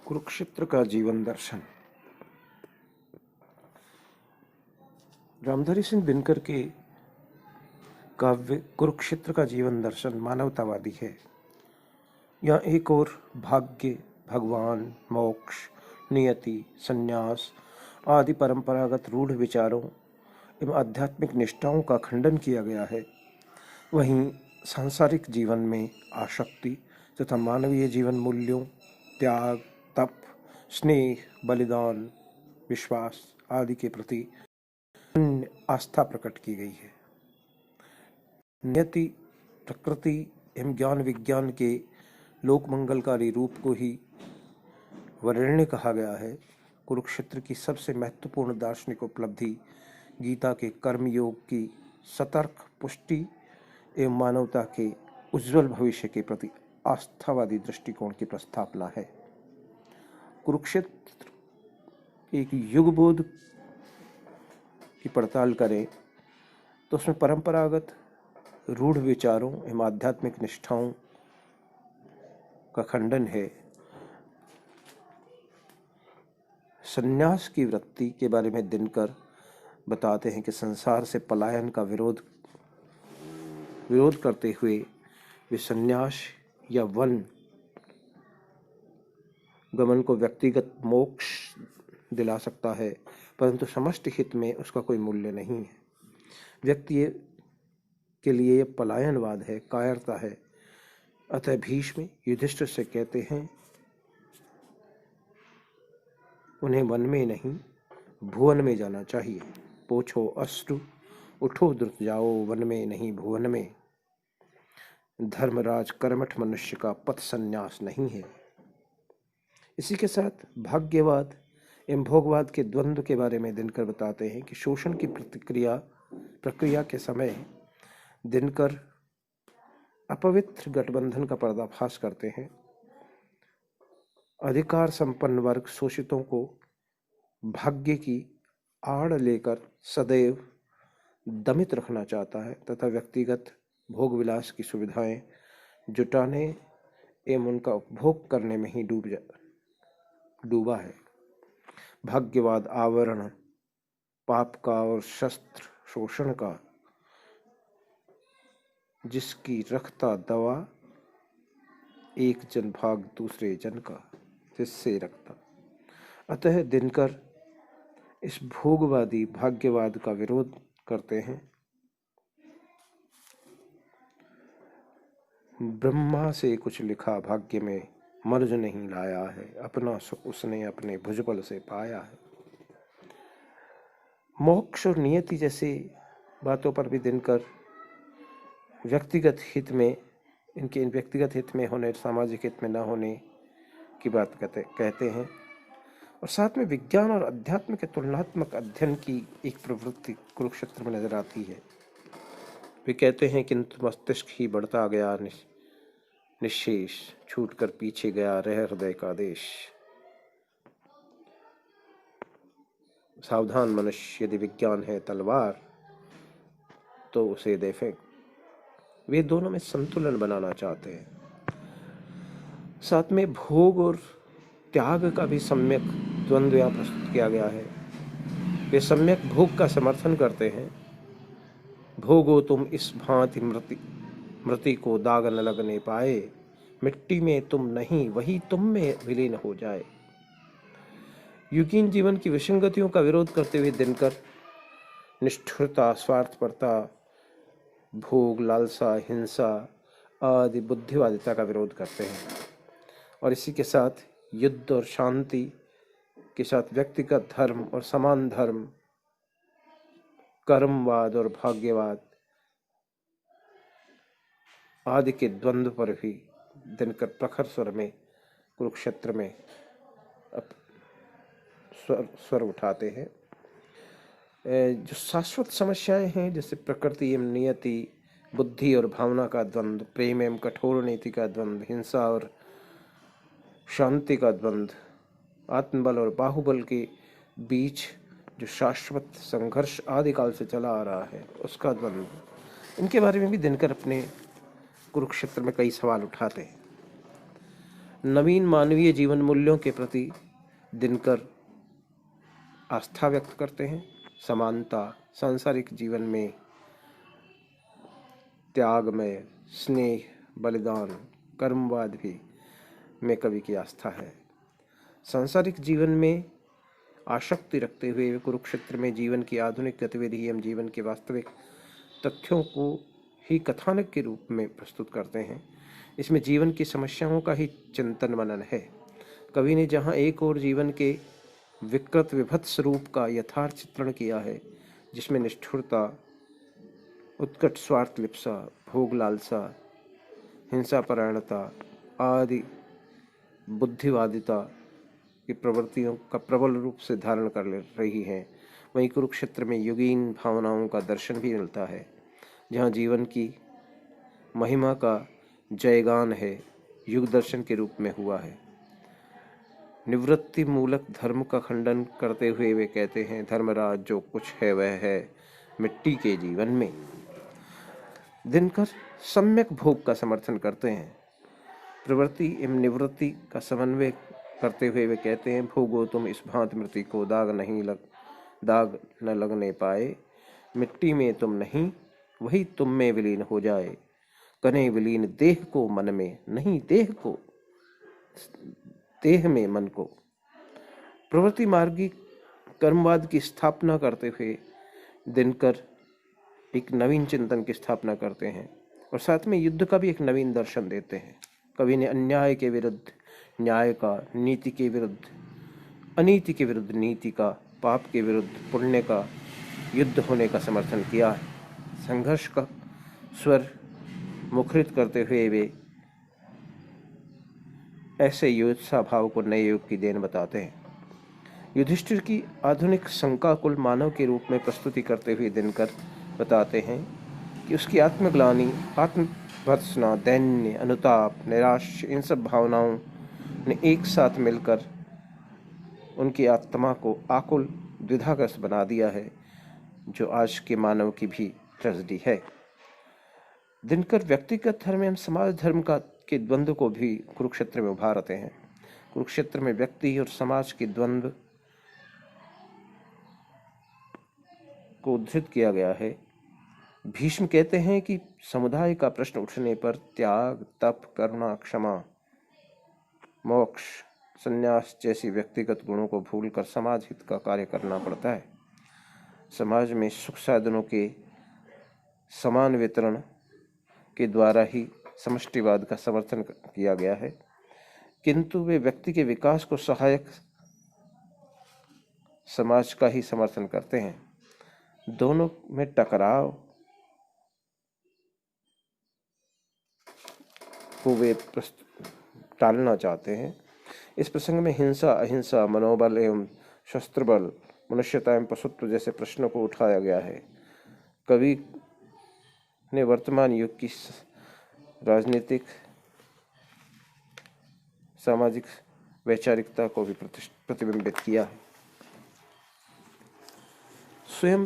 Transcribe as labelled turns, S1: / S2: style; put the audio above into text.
S1: कुरुक्षेत्र का जीवन दर्शन। रामधारी सिंह दिनकर के काव्य कुरुक्षेत्र का जीवन दर्शन मानवतावादी है। यहाँ एक और भाग्य, भगवान, मोक्ष, नियति, संन्यास आदि परंपरागत रूढ़ विचारों एवं आध्यात्मिक निष्ठाओं का खंडन किया गया है। वहीं सांसारिक जीवन में आसक्ति तथा मानवीय जीवन मूल्यों, त्याग, तप, स्नेह, बलिदान, विश्वास आदि के प्रति आस्था प्रकट की गई है। नियति, प्रकृति एवं ज्ञान विज्ञान के लोक मंगलकारी रूप को ही वरेण्य कहा गया है। कुरुक्षेत्र की सबसे महत्वपूर्ण दार्शनिक उपलब्धि गीता के कर्मयोग की सतर्क पुष्टि एवं मानवता के उज्जवल भविष्य के प्रति आस्थावादी दृष्टिकोण की प्रस्थापना है। कुरुक्षेत्र एक युगबोध की पड़ताल करें तो उसमें परंपरागत रूढ़ विचारों एवं आध्यात्मिक निष्ठाओं का खंडन है। संन्यास की वृत्ति के बारे में दिनकर बताते हैं कि संसार से पलायन का विरोध करते हुए वे संन्यास या वन गमन को व्यक्तिगत मोक्ष दिला सकता है, परंतु समष्टि हित में उसका कोई मूल्य नहीं है। व्यक्ति के लिए यह पलायनवाद है, कायरता है। अतः भीष्म युधिष्ठिर से कहते हैं, उन्हें वन में नहीं भुवन में जाना चाहिए। पोछो अश्रु, उठो द्रुत जाओ, वन में नहीं भुवन में। धर्मराज कर्मठ मनुष्य का पथ संन्यास नहीं है। इसी के साथ भाग्यवाद एवं भोगवाद के द्वंद्व के बारे में दिनकर बताते हैं कि शोषण की प्रक्रिया के समय दिनकर अपवित्र गठबंधन का पर्दाफाश करते हैं। अधिकार संपन्न वर्ग शोषितों को भाग्य की आड़ लेकर सदैव दमित रखना चाहता है तथा व्यक्तिगत भोग विलास की सुविधाएं जुटाने एवं उनका उपभोग करने में ही डूबा है। भाग्यवाद आवरण, पाप का और शस्त्र शोषण का, जिसकी रखता दवा एक जन भाग दूसरे जन का, जिससे रखता। अतः दिनकर इस भोगवादी भाग्यवाद का विरोध करते हैं। ब्रह्मा से कुछ लिखा भाग्य में मर्ज नहीं लाया है, अपना सुख उसने अपने भुजबल से पाया है। मोक्ष और नियति जैसी बातों पर भी दिनकर व्यक्तिगत हित में होने, सामाजिक हित में न होने की बात कहते हैं। और साथ में विज्ञान और अध्यात्म के तुलनात्मक अध्ययन की एक प्रवृत्ति कुरुक्षेत्र में नजर आती है। वे कहते हैं, किंतु मस्तिष्क ही बढ़ता गया निशेष, छूटकर पीछे गया रह हृदय का देश। सावधान मनुष्य, यदि विज्ञान है तलवार तो उसे दे फेंक। वे दोनों में संतुलन बनाना चाहते हैं। साथ में भोग और त्याग का भी सम्यक द्वंद्व यहाँ प्रस्तुत किया गया है। वे सम्यक भोग का समर्थन करते हैं। भोगो तुम इस भांति मृति को दाग न लगने पाए, मिट्टी में तुम नहीं वही तुम में विलीन हो जाए। युगीन जीवन की विसंगतियों का विरोध करते हुए दिनकर निष्ठुरता, स्वार्थपरता, भोग, लालसा, हिंसा आदि बुद्धिवादिता का विरोध करते हैं। और इसी के साथ युद्ध और शांति के साथ व्यक्तिगत धर्म और समान धर्म, कर्मवाद और भाग्यवाद आदि के द्वंद्व पर भी दिनकर प्रखर स्वर में कुरुक्षेत्र में स्वर उठाते हैं। जो शाश्वत समस्याएं हैं, जैसे प्रकृति एवं नियति, बुद्धि और भावना का द्वंद्व, प्रेम एवं कठोर नीति का द्वंद्व, हिंसा और शांति का द्वंद्व, आत्मबल और बाहुबल के बीच जो शाश्वत संघर्ष आदिकाल से चला आ रहा है, उसका द्वंद्व, इनके बारे में भी दिनकर अपने कुरुक्षेत्र में कई सवाल उठाते हैं। नवीन मानवीय जीवन मूल्यों के प्रति दिनकर आस्था व्यक्त करते हैं। समानता, सांसारिक जीवन में त्यागमय, स्नेह, बलिदान, कर्मवाद भी में कवि की आस्था है। सांसारिक जीवन में आसक्ति रखते हुए वे कुरुक्षेत्र में जीवन की आधुनिक गतिविधि एवं जीवन के वास्तविक तथ्यों को ही कथानक के रूप में प्रस्तुत करते हैं। इसमें जीवन की समस्याओं का ही चिंतन मनन है। कवि ने जहाँ एक और जीवन के विकृत विभत्स रूप का यथार्थ चित्रण किया है, जिसमें निष्ठुरता, उत्कट स्वार्थ लिप्सा, भोग लालसा, हिंसा परायणता आदि बुद्धिवादिता की प्रवृत्तियों का प्रबल रूप से धारण कर रही हैं, वहीं कुरुक्षेत्र में युगीन भावनाओं का दर्शन भी मिलता है, जहाँ जीवन की महिमा का जयगान है, युग दर्शन के रूप में हुआ है। निवृत्ति मूलक धर्म का खंडन करते हुए वे कहते हैं, धर्मराज जो कुछ है वह है मिट्टी के जीवन में। दिनकर सम्यक भोग का समर्थन करते हैं। प्रवृत्ति एवं निवृत्ति का समन्वय करते हुए वे कहते हैं, भोगो तुम इस भांति मृत्यु को, दाग न लगने पाए, मिट्टी में तुम नहीं वही तुम में विलीन हो जाए, कने विलीन देह को मन में, नहीं देह में मन को। प्रवृत्ति मार्गी कर्मवाद की स्थापना करते हुए दिनकर एक नवीन चिंतन की स्थापना करते हैं और साथ में युद्ध का भी एक नवीन दर्शन देते हैं। कवि ने अन्याय के विरुद्ध न्याय का, नीति के विरुद्ध अनीति के विरुद्ध नीति का, पाप के विरुद्ध पुण्य का युद्ध होने का समर्थन किया है। संघर्ष का स्वर मुखरित करते हुए वे ऐसे योत्साह भाव को नए युग की देन बताते हैं। युधिष्ठिर की आधुनिक शंकाकुल मानव के रूप में प्रस्तुति करते हुए दिनकर बताते हैं कि उसकी आत्मग्लानि, आत्मभर्त्सना, दैन्य, अनुताप, निराश, इन सब भावनाओं ने एक साथ मिलकर उनकी आत्मा को आकुल द्विधाग्रस्त बना दिया है, जो आज के मानव की भी ट्रेजेडी है। दिनकर व्यक्तिगत धर्म एवं समाज धर्म के द्वंद्व को भी कुरुक्षेत्र में उभारते हैं। कुरुक्षेत्र में व्यक्ति और समाज के द्वंद्व को उद्धृत किया गया है। भीष्म कहते हैं कि समुदाय का प्रश्न उठने पर त्याग, तप, करुणा, क्षमा, मोक्ष, संन्यास जैसी व्यक्तिगत गुणों को भूलकर समाज हित का कार्य करना पड़ता है। समाज में सुख साधनों के समान वितरण के द्वारा ही समष्टिवाद का समर्थन किया गया है, किंतु वे व्यक्ति के विकास को सहायक समाज का ही समर्थन करते हैं। दोनों में टकराव को वे टालना चाहते हैं। इस प्रसंग में हिंसा, अहिंसा, मनोबल एवं शस्त्र बल, मनुष्यता एवं पशुत्व जैसे प्रश्नों को उठाया गया है। कवि ने वर्तमान युग की राजनीतिक, सामाजिक वैचारिकता को भी प्रतिबिंबित किया है। स्वयं